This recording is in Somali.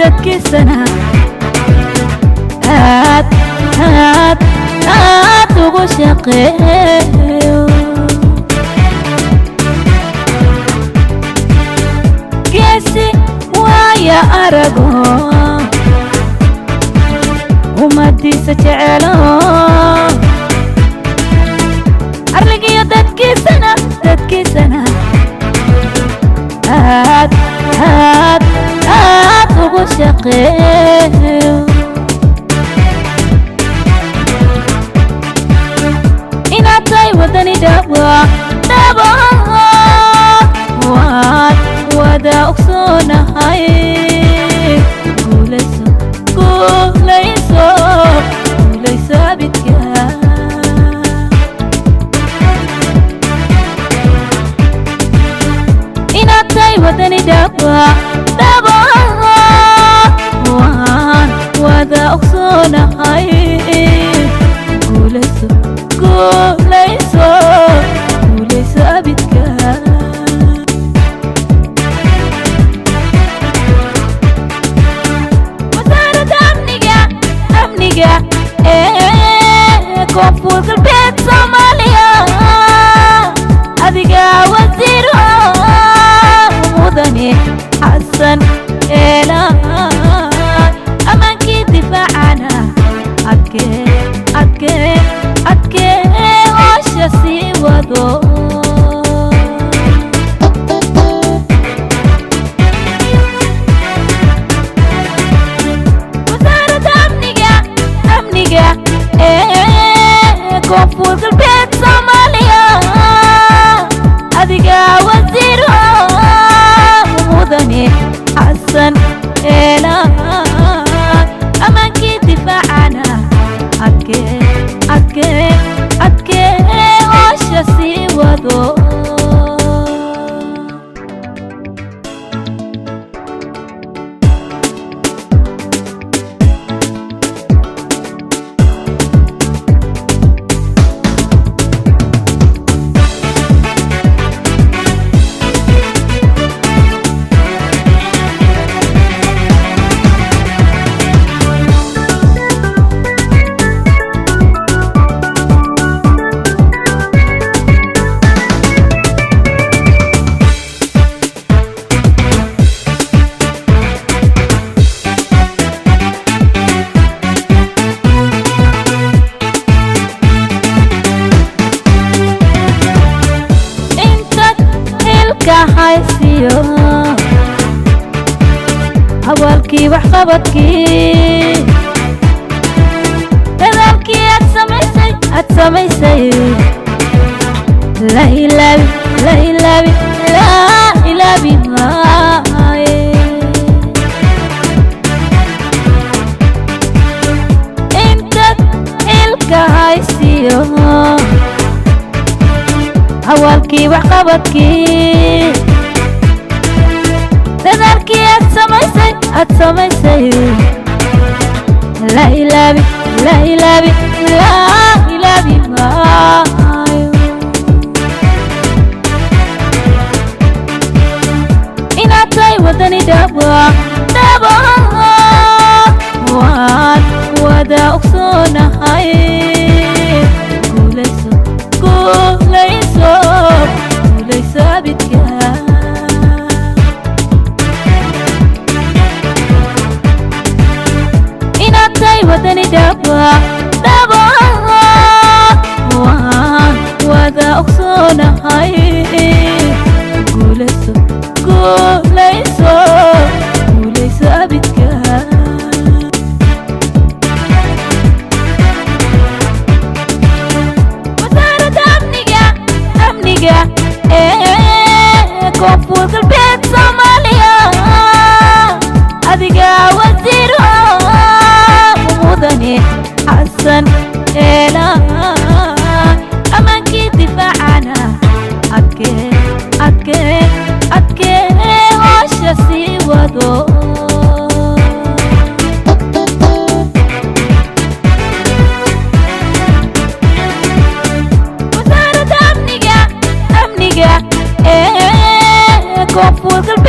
dadkiisana aad ugu shaqeeyo geesi waaya arago ummadiisa jecelo arligiyo dadkiisana aad ugu shaqeeyo inaad tahay wadani dhaba waan wada ogsoonahay guulayso abidka inaad tahay wadani dhaba waan wada ogsoonahay guulayso abidka wasaaradda amniga koonfur galbeed Soomaaliya adiga wasiir mudane xasan amaankii difaacana adkee hoosha sii wado wasaaradda amniga koonfur galbeed Soomaaliya adiga wasiir mudane xasan amaankii difaacana adkee hoosha sii wado hawalkii waxqabadkii dadaalkii aad samaysay la ilaabi maaye intaad ilka haysiyo hawalkii waxqabadkii dadaalkii aad samaysay la ilaabi maayo inaad tahay wadani dhaba waan wada ogsoonahay guulayso abidka wadani dhaba waan wada ogsoonahay guulayso abidka wasaaradda amniga koonfur galbeed Soomaaliya adiga wasiir mudane xasan amaankii difaacana adkee hoosha sii wado wasaaradda amniga koonfur galbeed